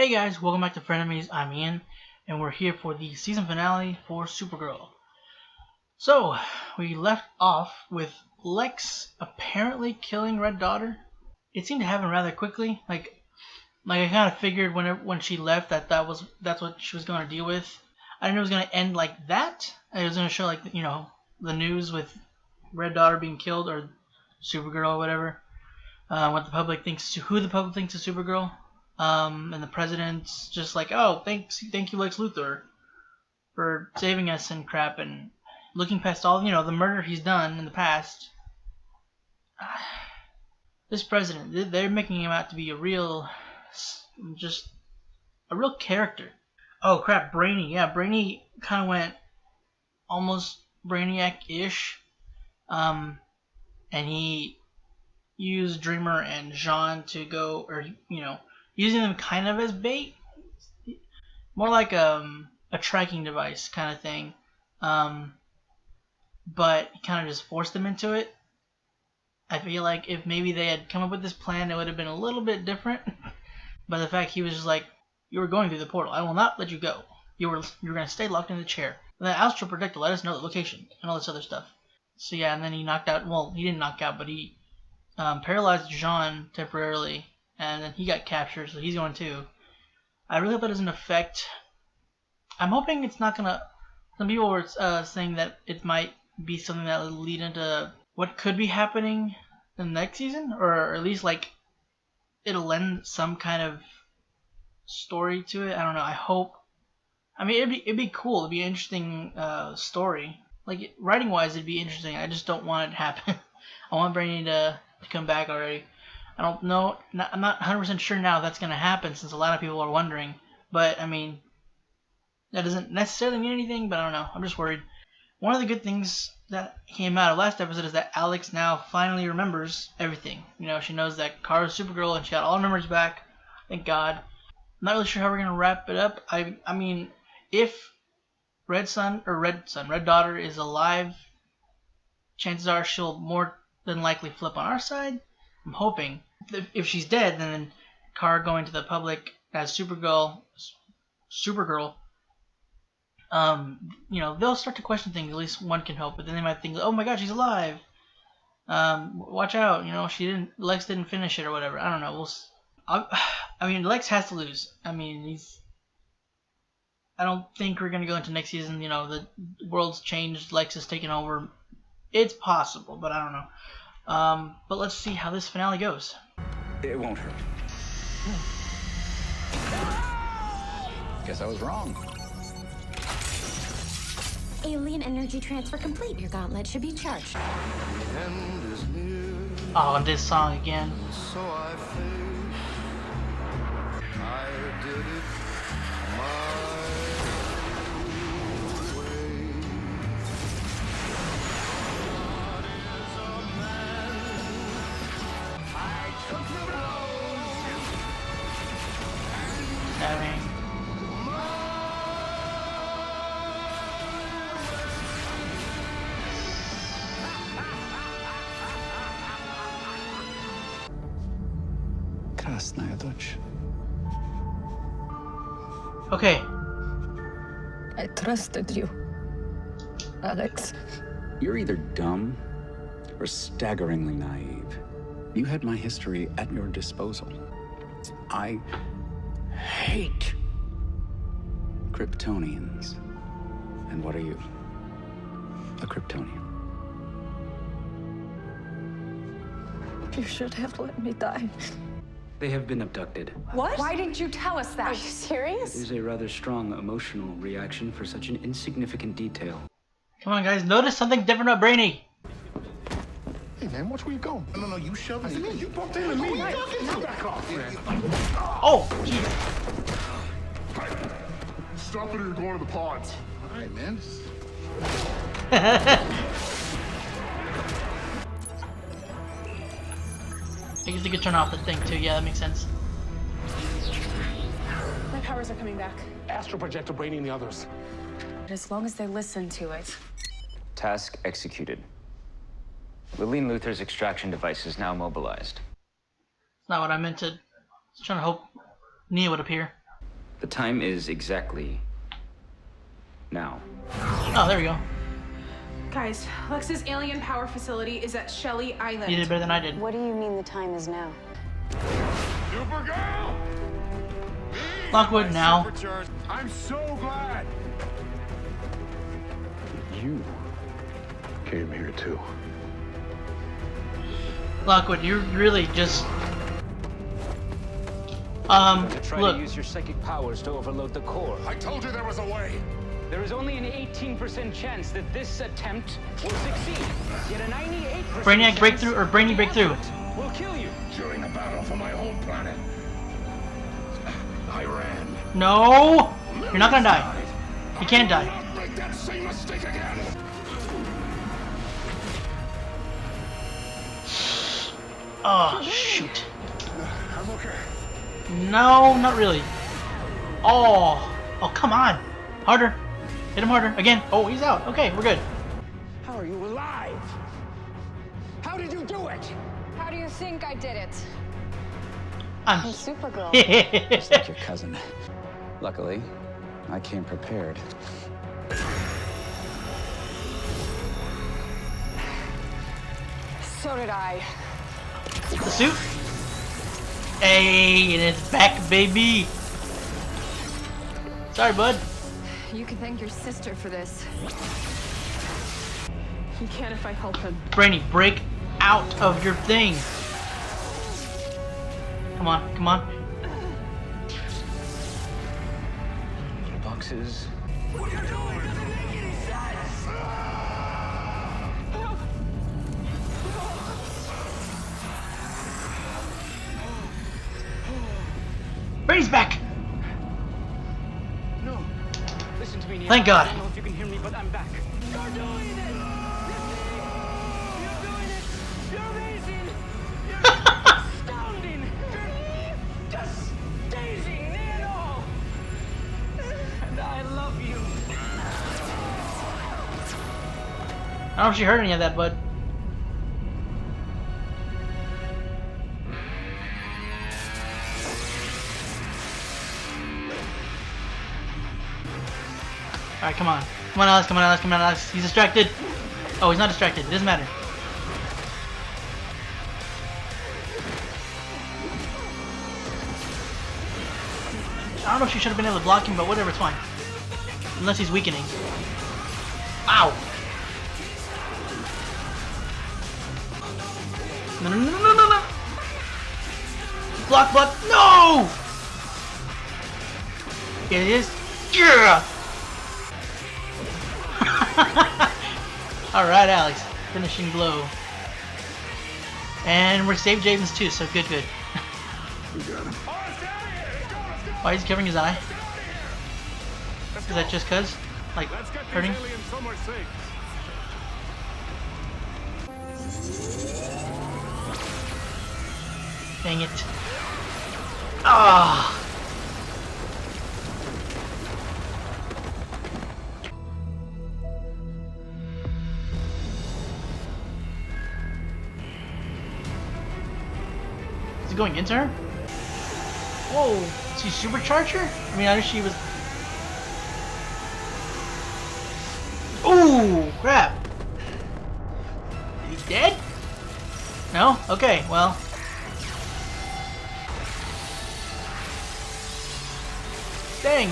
Hey guys, welcome back to Frenemies. I'm Ian, and we're here for the season finale for Supergirl. So, we left off with Lex apparently killing Red Daughter. It seemed to happen rather quickly. Like I kind of figured when she left that's what she was going to deal with. I didn't know it was going to end like that. It was going to show the news with Red Daughter being killed or Supergirl or whatever. What the public thinks, who the public thinks is Supergirl. And the president's just like, oh, thank you, Lex Luthor, for saving us and crap, and looking past all, the murder he's done in the past. This president, they're making him out to be a real character. Oh crap, Brainy. Yeah, Brainy kind of went almost Brainiac-ish. And he used Dreamer and Jean to go, using them kind of as bait, more like a tracking device kind of thing, but he kind of just forced them into it. I feel like if maybe they had come up with this plan, it would have been a little bit different. But the fact he was just like, you were going through the portal, I will not let you go. You're going to stay locked in the chair. And then Astral Protector let us know the location and all this other stuff. So yeah, and then he knocked out, well, he didn't knock out, but he paralyzed Jean temporarily, and then he got captured, so he's going too. I really hope that doesn't affect. I'm hoping it's not gonna. Some people were saying that it might be something that will lead into what could be happening in the next season, or at least like it'll lend some kind of story to it. I don't know. I hope. I mean, it'd be cool. It'd be an interesting story. Like writing wise, it'd be interesting. I just don't want it to happen. I want Brainy to come back already. I don't know. I'm not 100% sure now that's going to happen, since a lot of people are wondering. But, I mean, that doesn't necessarily mean anything, but I don't know. I'm just worried. One of the good things that came out of last episode is that Alex now finally remembers everything. She knows that Kara's Supergirl, and she got all her memories back. Thank God. I'm not really sure how we're going to wrap it up. I mean, if Red Daughter is alive, chances are she'll more than likely flip on our side. I'm hoping. If she's dead, then Kara going to the public as Supergirl, they'll start to question things. At least one can hope, but then they might think, oh my God, she's alive. Watch out. Lex didn't finish it or whatever. I don't know. Lex has to lose. I don't think we're gonna go into next season. The world's changed. Lex has taken over. It's possible, but I don't know. But let's see how this finale goes. It won't hurt. Guess I was wrong. Alien energy transfer complete. Your gauntlet should be charged. Oh, and this song again. So I did it my way. Krasnaya dочь. Okay. I trusted you, Alex. You're either dumb or staggeringly naive. You had my history at your disposal. I hate Kryptonians. And what are you? A Kryptonian. You should have let me die. They have been abducted. What? Why didn't you tell us that? Are you serious? It is a rather strong emotional reaction for such an insignificant detail. Come on, guys. Notice something different about Brainy. Hey, man, watch where you go. No, you shoved me. You bumped into me. Back off, man. Oh, jeez. Stop it or you're going to the pods. All right, man. I guess they could turn off the thing too. Yeah, that makes sense. My powers are coming back. Astral Projector Brainy and the others. As long as they listen to it. Task executed. Lillian Luthor's extraction device is now mobilized. It's not what I meant to. I was trying to hope Nia would appear. The time is exactly now. Oh, there we go. Guys, Lex's alien power facility is at Shelley Island. You did better than I did. What do you mean the time is now? Supergirl! Lockwood now. I'm so glad. You came here too. Lockwood, you're really just. Try Look. to use your psychic powers to overload the core. I told you there was a way. There is only an 18% chance that this attempt will succeed. Yet a 98% Brainiac breakthrough or Brainy the breakthrough? effort will kill you. During a battle for my home planet, I ran. No! You're not gonna die. You can't die. I will not make that same mistake again. Oh, shoot. I'm okay. No, not really. Oh, come on. Harder. Hit him harder. Again. Oh, he's out. Okay, we're good. How are you alive? How did you do it? How do you think I did it? I'm Supergirl. Just like your cousin. Luckily, I came prepared. So did I. The suit. Hey, and it's back, baby. Sorry, bud. You can thank your sister for this. He can if I help him. Brainy, break out of your thing. Come on, come on. Little boxes. Brainy's back. No. Listen to me, Neil. Thank God. I don't know if you can hear me, but I'm back. You're doing it! You're doing it! You're amazing! You're astounding! You're just amazing, Neil! And I love you. I don't know if she heard any of that, bud. Alright, come on. Come on, Alex, come on, Alex, come on, Alex. He's distracted. Oh, he's not distracted. It doesn't matter. I don't know if she should have been able to block him, but whatever, it's fine. Unless he's weakening. Ow! No, no, no, no, no, no! Block, block, no! Here it is. Yeah! Alright, Alex. Finishing blow. And we're saved Javens too, so good, good. We got him. Why is he covering his eye? Is that just cuz? Like, hurting? somewhere safe. Dang it. Ah! Is it going into her? Whoa! Did she supercharge her? I mean, I knew she was. Ooh! Crap! Is he dead? No? Okay, well. Dang!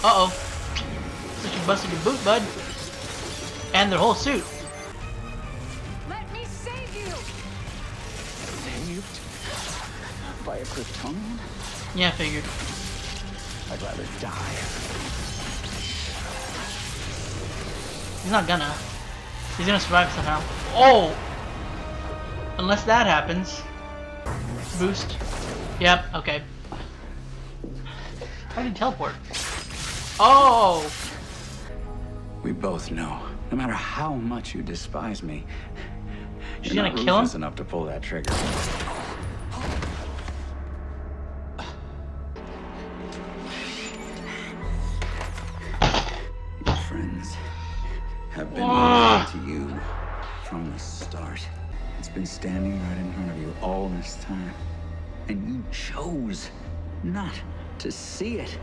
Uh-oh. So you busted your boot, bud. And their whole suit. Let me save you! Saved by a Kryptonian? Yeah, figured. I'd rather die. He's not gonna. He's gonna survive somehow. Oh! Unless that happens. Boost. Yep, okay. How did he teleport? Oh! We both know, no matter how much you despise me, She's you're gonna not kill him? ruthless enough to pull that trigger. Your friends have been loyal to you from the start. It's been standing right in front of you all this time. And you chose not to see it.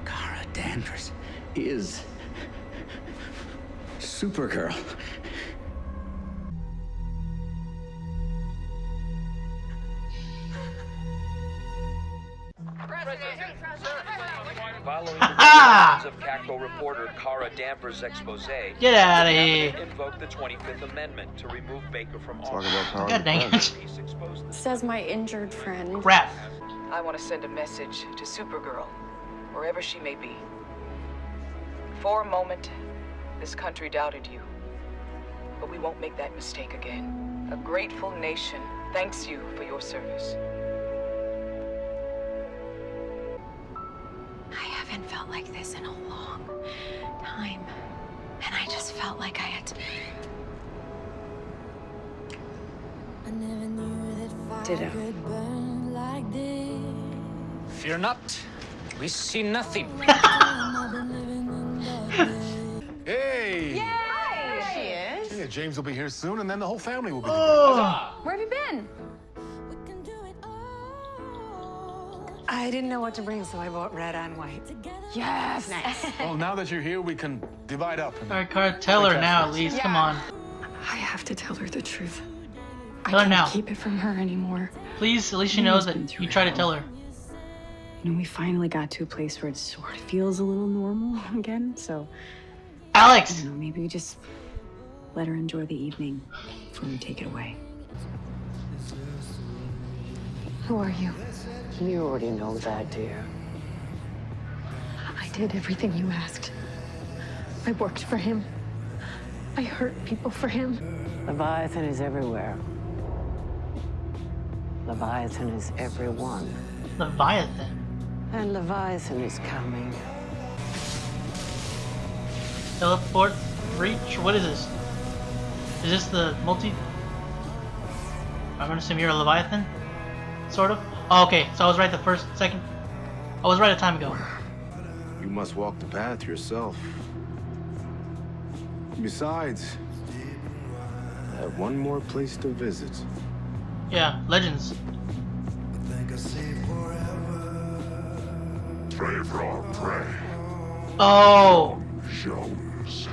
Kara Danvers is Supergirl. Following the revelations of Cacto reporter Kara Danvers' expose, Get out of here. invoked the 25th Amendment to remove Baker from Talk office. about power. God dang it. Police exposed the Says my injured friend. Crap. I want to send a message to Supergirl, wherever she may be. For a moment, this country doubted you. But we won't make that mistake again. A grateful nation thanks you for your service. I haven't felt like this in a long time. And I just felt like I had to... Ditto. Fear not. We see nothing. Hey! There she is. Yeah, James will be here soon, and then the whole family will be Oh. Where have you been? I didn't know what to bring, so I bought red and white. Yes. Nice. together. Well, now that you're here, we can divide up. And Alright, Kara, tell her now at least. Come on. I have to tell her the truth. Tell her I now. can't keep it from her anymore. Please, at least she knows that you try to tell her. You know, we finally got to a place where it sort of feels a little normal again, so Alex! you know, maybe we just let her enjoy the evening before we take it away. Who are you? You already know that, dear. I did everything you asked. I worked for him. I hurt people for him. Leviathan is everywhere. Leviathan is everyone. Leviathan. And Leviathan is coming. Teleport reach? What is this? Is this the multi... I'm gonna assume you're a Leviathan? Sort of? Oh, okay, so I was right the first second. I was right a time ago. you must walk the path yourself. Besides, I have one more place to visit. Yeah, Legends. Pray for our prey. Oh! Jones.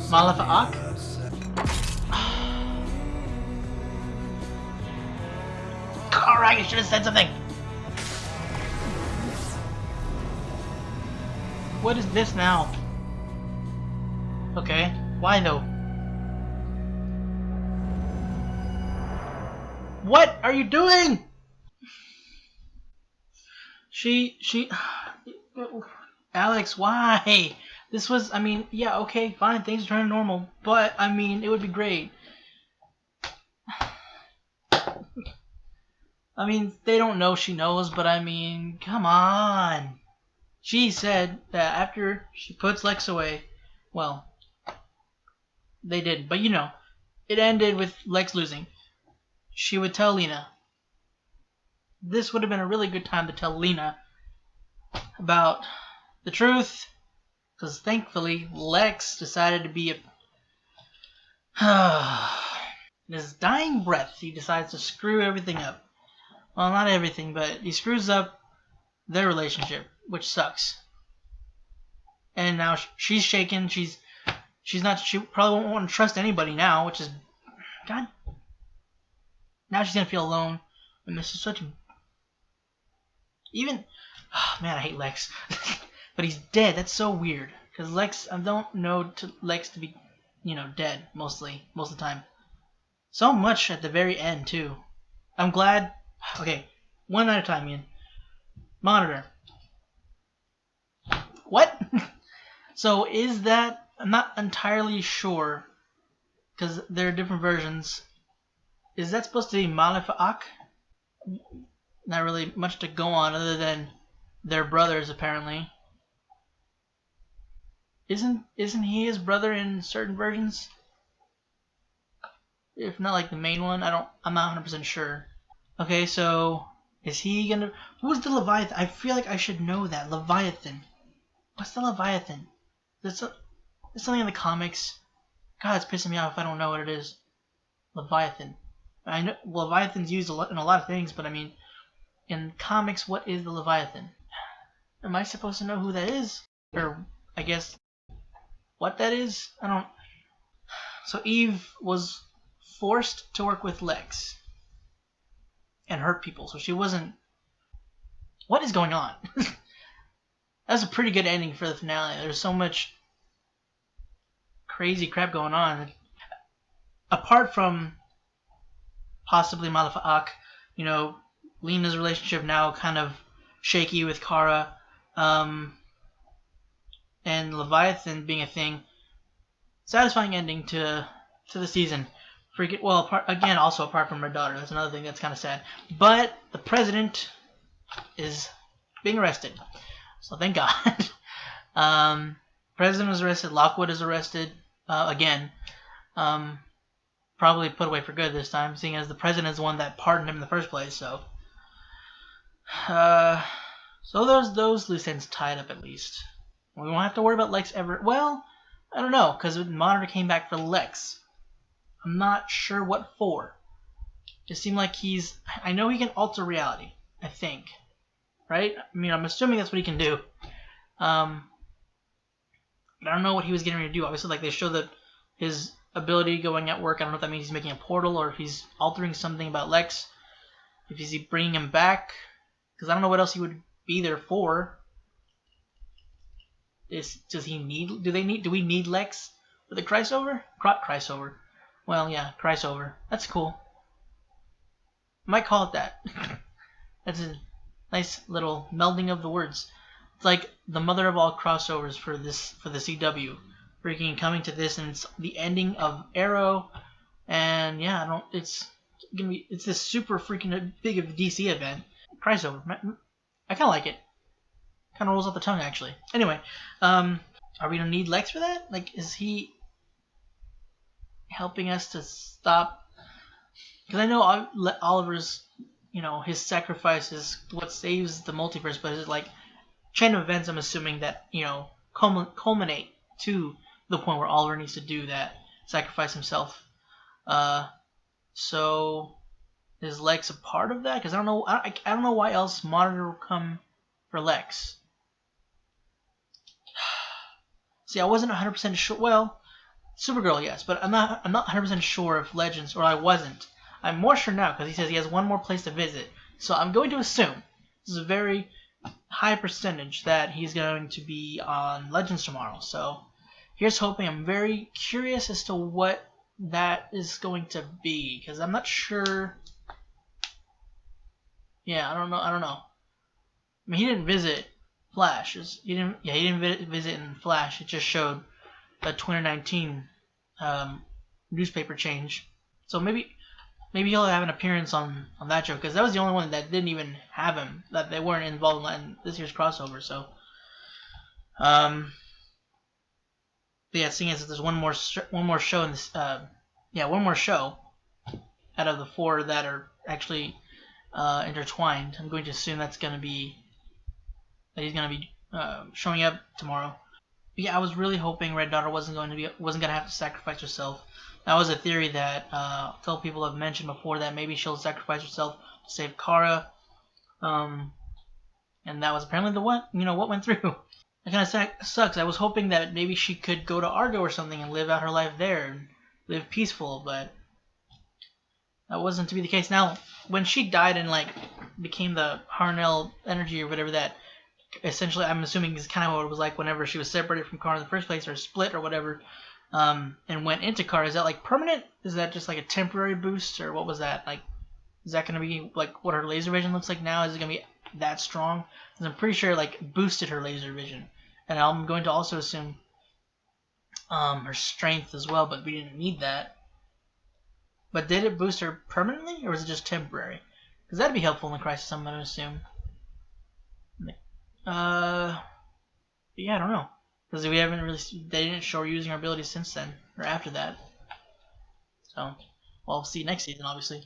Malafa'ak? Alright, you should have said something! What is this now? Okay, why though? What are you doing? Alex, why? This was, I mean, yeah, okay, fine, things are turning normal, but, I mean, it would be great. I mean, they don't know she knows, but I mean, come on. She said that after she puts Lex away, well, they did, but you know, it ended with Lex losing. She would tell Lena. This would have been a really good time to tell Lena about the truth, because thankfully Lex decided to be a... In his dying breath, he decides to screw everything up. Well, not everything, but he screws up their relationship, which sucks. And now she's shaken. She probably won't want to trust anybody now, which is, God. Now she's gonna feel alone. And this is such a, even, oh, man, I hate Lex. But he's dead. That's so weird. Because Lex, I don't know Lex to be, you know, dead most of the time. So much at the very end too. I'm glad. Okay, one at a time, Ian. Monitor. What? So is that... I'm not entirely sure, because there are different versions. Is that supposed to be Malefa'ak? Not really much to go on other than they're brothers, apparently. Isn't he his brother in certain versions? If not like the main one, I'm not 100% sure. Okay, so is he gonna... Who's the Leviathan? I feel like I should know that. Leviathan. What's the Leviathan? There's something in the comics. God, it's pissing me off if I don't know what it is. Leviathan. I know Leviathan's used in a lot of things, but I mean, in comics, what is the Leviathan? Am I supposed to know who that is? Or, I guess, what that is? I don't... So Eve was forced to work with Lex and hurt people, so she wasn't... What is going on? That's a pretty good ending for the finale. There's so much crazy crap going on. Apart from possibly Malafak, you know, Lena's relationship now kind of shaky with Kara, and Leviathan being a thing. Satisfying ending to the season. Again, also apart from her daughter, that's another thing that's kind of sad. But the president is being arrested, so thank God. President was arrested. Lockwood is arrested again. Probably put away for good this time, seeing as the president is the one that pardoned him in the first place. So those loose ends tied up at least. We won't have to worry about Lex ever. Well, I don't know, because Monitor came back for Lex. I'm not sure what for. It seemed like I know he can alter reality, I think. Right? I mean, I'm assuming that's what he can do. But I don't know what he was getting ready to do. Obviously, like, they show that his ability going at work. I don't know if that means he's making a portal or if he's altering something about Lex. If he's bringing him back. Because I don't know what else he would be there for. Do we need Lex for the Cris-over? Cris-over. Well, yeah, Cris-over. That's cool. Might call it that. That's a nice little melding of the words. It's like the mother of all crossovers for the CW. Freaking coming to this, and it's the ending of Arrow, and yeah, it's this super freaking big of a DC event. Cris-over. I kind of like it. Kind of rolls off the tongue, actually. Anyway, are we gonna need Lex for that? Like, is he helping us to stop? Because I know Oliver's, his sacrifice is what saves the multiverse, but is it like chain of events? I'm assuming that culminate to the point where Oliver needs to do that, sacrifice himself. So is Lex a part of that? Because I don't know. I don't know why else Monitor will come for Lex. See, I wasn't 100% sure. Well, Supergirl, yes, but I'm not 100% sure if Legends, or I wasn't. I'm more sure now because he says he has one more place to visit. So I'm going to assume this is a very high percentage that he's going to be on Legends tomorrow. So here's hoping. I'm very curious as to what that is going to be because I'm not sure. Yeah, I don't know. I mean, he didn't visit Flash. He didn't visit in Flash. It just showed a 2019 newspaper change. So maybe he'll have an appearance on that show because that was the only one that didn't even have him. That they weren't involved in this year's crossover. So, but yeah, seeing as there's one more show in this, one more show out of the 4 that are actually intertwined. I'm going to assume that he's gonna be showing up tomorrow. But yeah, I was really hoping Red Daughter wasn't gonna have to sacrifice herself. That was a theory that a couple people have mentioned before, that maybe she'll sacrifice herself to save Kara. And that was apparently what went through. It kind of sucks. I was hoping that maybe she could go to Argo or something and live out her life there and live peaceful, but that wasn't to be the case. Now, when she died and became the Harnell energy or whatever, that essentially I'm assuming is kind of what it was like whenever she was separated from Kara in the first place, or split or whatever, and went into Kara. Is that permanent? Is that just a temporary boost, or what was that? Is that going to be what her laser vision looks like now? Is it going to be that strong? Because I'm pretty sure it boosted her laser vision, and I'm going to also assume her strength as well, but we didn't need that. But did it boost her permanently, or was it just temporary? Because that'd be helpful in the Crisis, I'm going to assume. Yeah, I don't know. Because they didn't show her using her abilities since then, or after that. So, well, we'll see next season, obviously.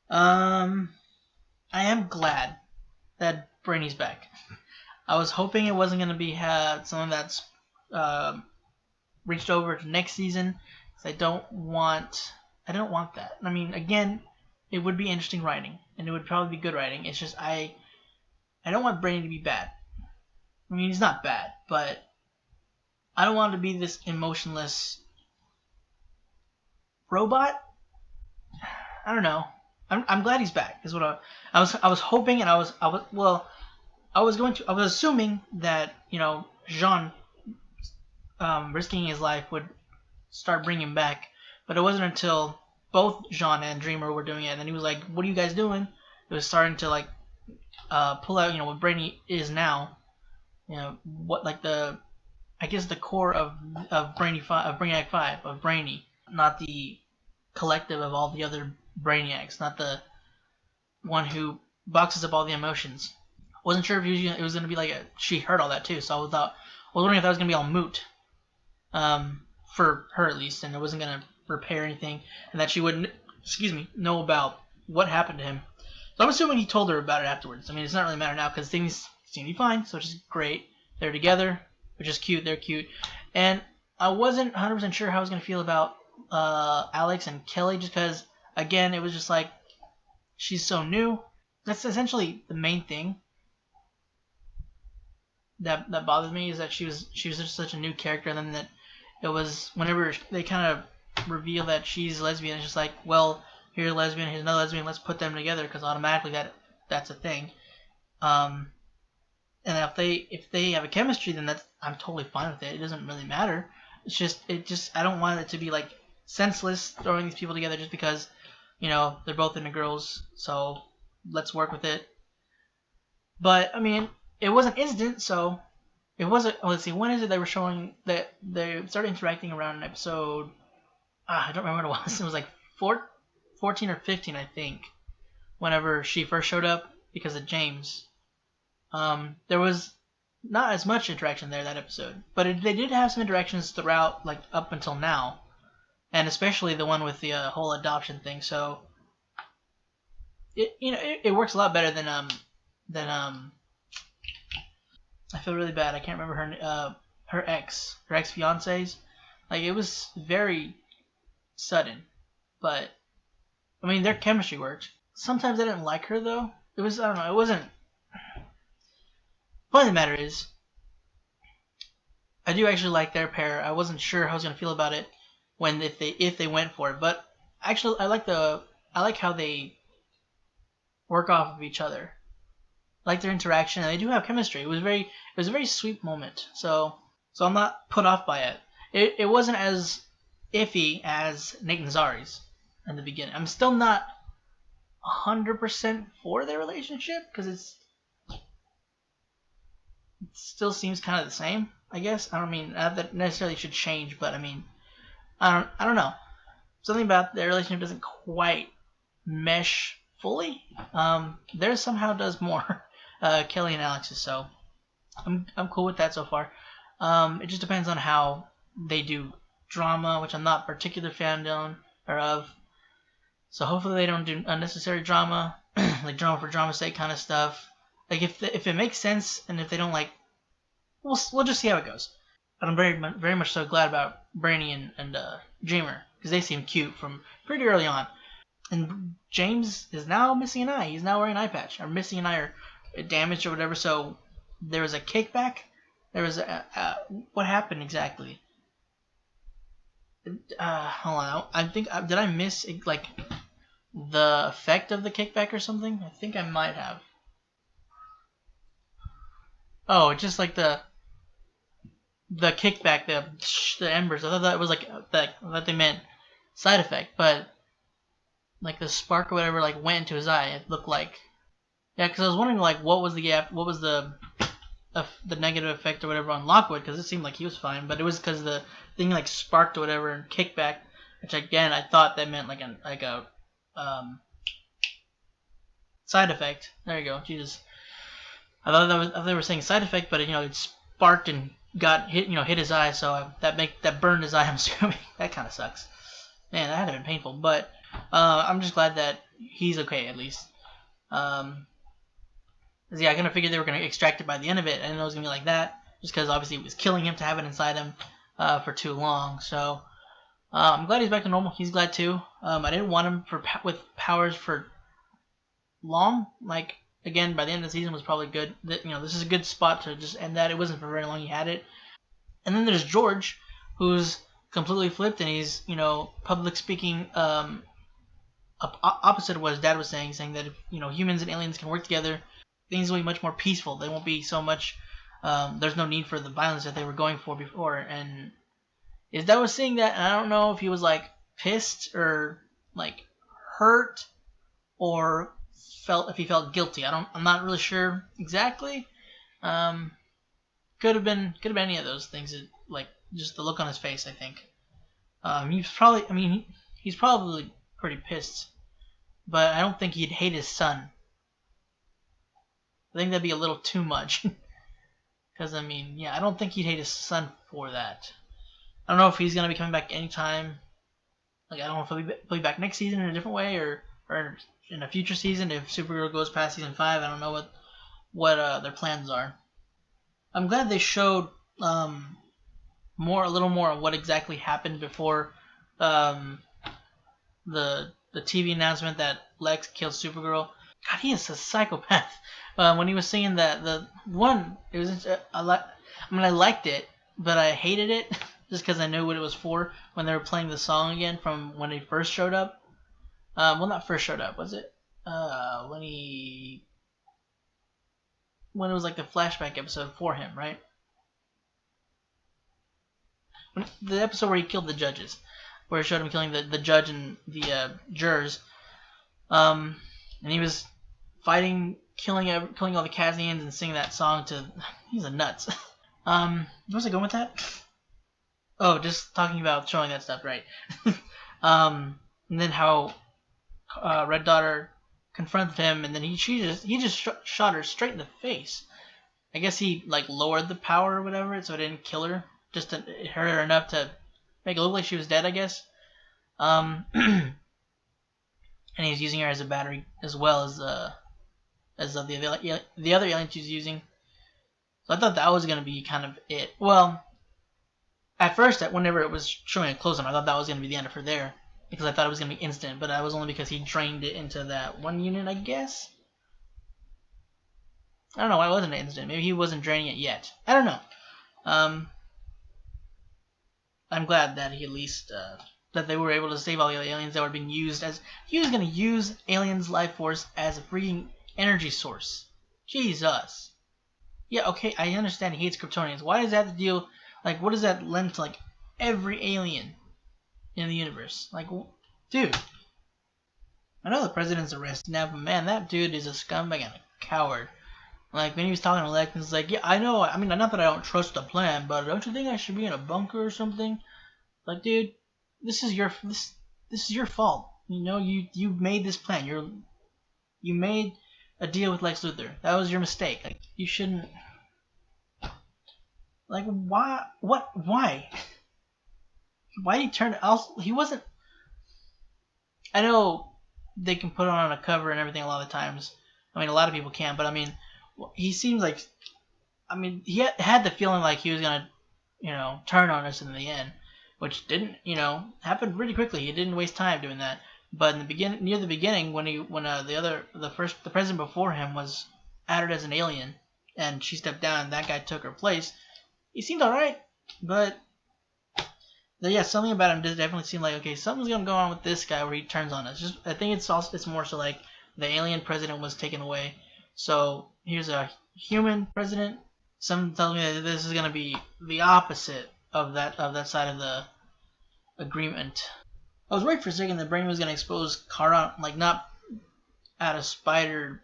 I am glad that Brainy's back. I was hoping it wasn't going to be something that's reached over to next season, because I I don't want that. I mean, again, it would be interesting writing, and it would probably be good writing. It's just I don't want Brainy to be bad. I mean, he's not bad, but I don't want him to be this emotionless robot. I don't know. I'm glad he's back. Is what I was hoping, and I was assuming that Jean risking his life would start bringing him back, but it wasn't until both Jean and Dreamer were doing it, and then he was like, "What are you guys doing?" It was starting to like pull out what Brainy is now. What like the core of Brainiac 5 of Brainy, not the collective of all the other Brainiacs, not the one who boxes up all the emotions. Wasn't sure if it was going to be like she heard all that too, so I was wondering if that was going to be all moot, for her at least, and it wasn't going to repair anything, and that she wouldn't, know about what happened to him. So I'm assuming he told her about it afterwards. I mean, it's not really matter now because things seem to be fine, so which is great. They're together, which is cute. They're cute, and I wasn't 100% sure how I was going to feel about Alex and Kelly, just because, again, it was just like, she's so new. That's essentially the main thing that bothered me, is that she was just such a new character, and then that it was whenever they kind of reveal that she's lesbian, it's just like, well, here's a lesbian, here's another lesbian, let's put them together, because automatically that's a thing. And if they have a chemistry, then I'm totally fine with it. It doesn't really matter. It's just I don't want it to be like senseless throwing these people together just because they're both into girls, so let's work with it. But I mean, it wasn't instant, so it wasn't. Let's see, when is it they were showing that they started interacting around an episode? I don't remember what it was. It was like 14 or 15, I think, whenever she first showed up because of James. There was not as much interaction there that episode, but they did have some interactions throughout, like up until now, and especially the one with the whole adoption thing. So it works a lot better than I feel really bad. I can't remember her ex fiance's. Like, it was very sudden, but I mean, their chemistry worked. Sometimes I didn't like her though. I don't know. It wasn't. Point of the matter is, I do actually like their pair. I wasn't sure how I was gonna feel about it if they went for it, but actually I like how they work off of each other. I like their interaction, and they do have chemistry. It was a very sweet moment. So I'm not put off by it. It wasn't as iffy as Nate and Zari's in the beginning. I'm still not 100% for their relationship because it still seems kind of the same, I guess. I don't mean that necessarily should change, but I mean, I don't know. Something about their relationship doesn't quite mesh fully. Theirs somehow does more. Kelly and Alex's, so I'm cool with that so far. It just depends on how they do drama, which I'm not a particular fan of. So hopefully they don't do unnecessary drama, like drama for drama's sake kind of stuff. Like if it makes sense, and if they don't, like, we'll just see how it goes. But I'm very much so glad about Brainy and Dreamer, because they seem cute from pretty early on. And James is now missing an eye. He's now wearing an eye patch, or missing an eye, or damaged or whatever. So there was a kickback. There was what happened exactly? Hold on. I think did I miss like the effect of the kickback or something? I think I might have. Oh, just like the kickback, the embers. I thought that was like that they meant side effect, but like the spark or whatever like went into his eye. It looked like, yeah, because I was wondering like what was the negative effect or whatever on Lockwood, because it seemed like he was fine, but it was because the thing like sparked or whatever and kicked back, which again I thought that meant like a side effect. There you go. Jesus, I thought they were saying side effect, but it sparked and got hit his eye, so that burned his eye. I'm assuming that kind of sucks. Man, that had to have been painful, but I'm just glad that he's okay at least. Yeah, I kind of figured they were going to extract it by the end of it, and it was going to be like that, just because obviously it was killing him to have it inside him for too long. So I'm glad he's back to normal. He's glad too. I didn't want him with powers for long. Like, again, by the end of the season was probably good. This is a good spot to just end that. It wasn't for very long he had it. And then there's George, who's completely flipped, and he's, public speaking opposite of what his dad was saying that if, humans and aliens can work together, things will be much more peaceful. They won't be so much, there's no need for the violence that they were going for before. And his dad was saying that, and I don't know if he was, like, pissed or, like, hurt, or if he felt guilty. I'm not really sure exactly. Could have been any of those things. Like, just the look on his face, I think. He's probably pretty pissed, but I don't think he'd hate his son. I think that'd be a little too much. Because, I don't think he'd hate his son for that. I don't know if he's going to be coming back anytime. Like, I don't know if he'll be back next season in a different way, or in a future season if Supergirl goes past season 5. I don't know what their plans are. I'm glad they showed a little more of what exactly happened before the TV announcement that Lex killed Supergirl. God, he is a psychopath. When he was singing I liked it, but I hated it just because I knew what it was for. When they were playing the song again from when he first showed up. Well, not first showed up, was it? When it was like the flashback episode for him, right? The episode where he killed the judges, where it showed him killing the judge and the jurors, and he was fighting, killing all the Kazians and singing that song to. He's a nuts. Where was I going with that? Oh, just talking about showing that stuff, right? And then how Red Daughter confronted him, and then he just shot her straight in the face. I guess he like lowered the power or whatever, so it didn't kill her, just to hurt her enough to make it look like she was dead, I guess. And he's using her as a battery as well as the other aliens she's using. So I thought that was gonna be kind of it. Well, at first, whenever it was showing a close-up, I thought that was gonna be the end of her there, because I thought it was going to be instant, but that was only because he drained it into that one unit, I guess? I don't know why it wasn't instant. Maybe he wasn't draining it yet. I don't know. I'm glad that he at least, that they were able to save all the other aliens that were being used as... He was going to use aliens' life force as a freaking energy source. Jesus. Yeah, okay, I understand he hates Kryptonians. Why does that have to deal... Like, what does that lend to, like, every alien in the universe? Like, dude, I know the president's arrested now, but man, that dude is a scumbag and a coward. Like, when he was talking to Lex, he's like, yeah, I know, not that I don't trust the plan, but don't you think I should be in a bunker or something? Like, dude, this is your fault. You made this plan. You made a deal with Lex Luthor. That was your mistake. Like, you shouldn't. Like, why? What? Why? Why did he turn? He wasn't. I know they can put on a cover and everything a lot of times. A lot of people can, but he seems like. He had the feeling like he was gonna, turn on us in the end, which didn't, happen pretty quickly. He didn't waste time doing that. But in the near the beginning, when the president before him was added as an alien, and she stepped down, and that guy took her place. He seemed alright, but. Yeah, something about him definitely seemed like, okay, something's gonna go on with this guy where he turns on us. I think it's more so like the alien president was taken away, so here's a human president. Some tells me that this is gonna be the opposite of that side of the agreement. I was worried for a second that Brain was gonna expose Kara, like not out of spite or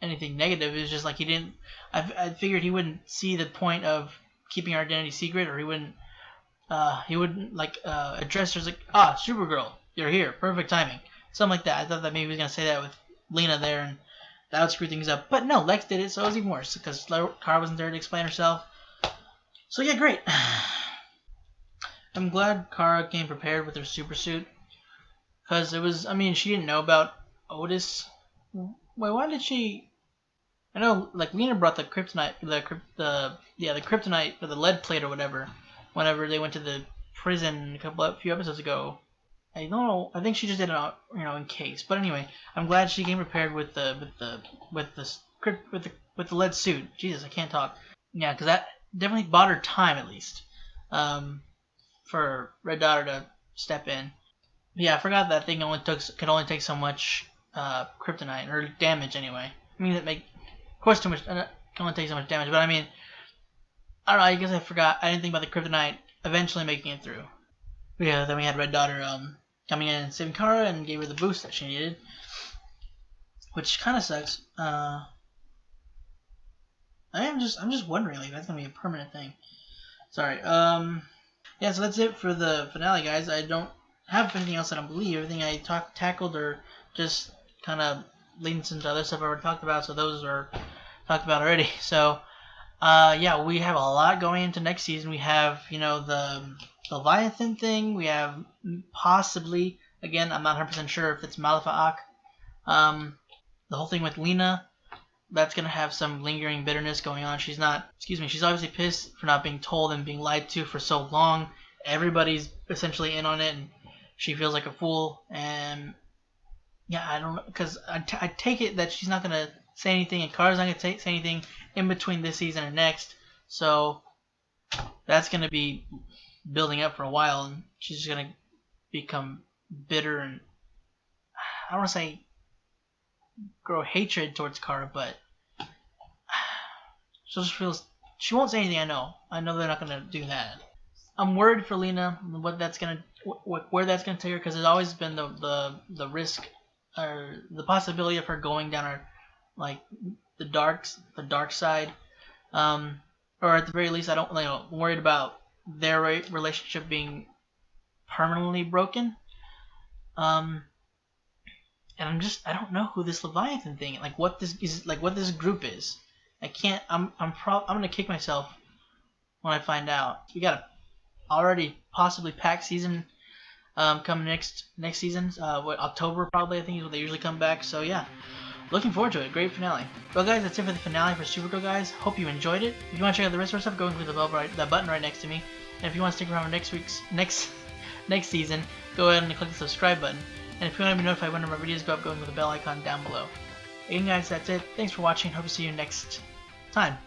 anything negative. It was just like he didn't. I figured he wouldn't see the point of keeping our identity secret, or he wouldn't address her as like, Supergirl, you're here, perfect timing, something like that. I thought that maybe he was gonna say that with Lena there, and that would screw things up. But no, Lex did it, so it was even worse because Kara wasn't there to explain herself. So yeah, great. I'm glad Kara came prepared with her super suit, because it was. She didn't know about Otis. Wait, why did she? I know, like Lena brought the kryptonite, the kryptonite or the lead plate or whatever. Whenever they went to the prison a few episodes ago. I don't know. I think she just did it, in case. But anyway, I'm glad she came prepared with the lead suit. Jesus, I can't talk. Yeah, because that definitely bought her time at least, for Red Daughter to step in. Yeah, I forgot that thing could only take so much kryptonite or damage anyway. I mean, of course, too much can only take so much damage. But I mean, I don't know. I guess I forgot. I didn't think about the kryptonite eventually making it through. But yeah, then we had Red Daughter coming in and saving Kara and gave her the boost that she needed, which kind of sucks. I'm just wondering, like, that's gonna be a permanent thing. Sorry. Yeah, so that's it for the finale, guys. I don't have anything else that I believe. Everything I tackled or just kind of leads into other stuff I already talked about, so those are talked about already. So, yeah, we have a lot going into next season. We have, the Leviathan thing. We have possibly, again, I'm not 100% sure if it's Malifaux. The whole thing with Lena, that's going to have some lingering bitterness going on. She's obviously pissed for not being told and being lied to for so long. Everybody's essentially in on it, and she feels like a fool. And yeah, I don't know, because I take it that she's not going to say anything, and Kara's not going to say anything in between this season and next. So that's going to be building up for a while, and she's just going to become bitter, and I don't want to say grow hatred towards Kara, but she just feels she won't say anything. I know they're not going to do that. I'm worried for Lena, where that's going to take her, because there's always been the risk or the possibility of her going down her, like, the dark side, or at the very least, I'm worried about their relationship being permanently broken. And I don't know who this Leviathan thing, like what this group is. I'm gonna kick myself when I find out. We got a already possibly packed season come next season. October probably, I think, is when they usually come back. So yeah, looking forward to it. Great finale. Well, guys, that's it for the finale for Supergirl, guys. Hope you enjoyed it. If you want to check out the rest of our stuff, go and click the button right next to me. And if you want to stick around for next season, go ahead and click the subscribe button. And if you want to be notified whenever my videos go up, go and click the bell icon down below. Again, guys, that's it. Thanks for watching. Hope to see you next time.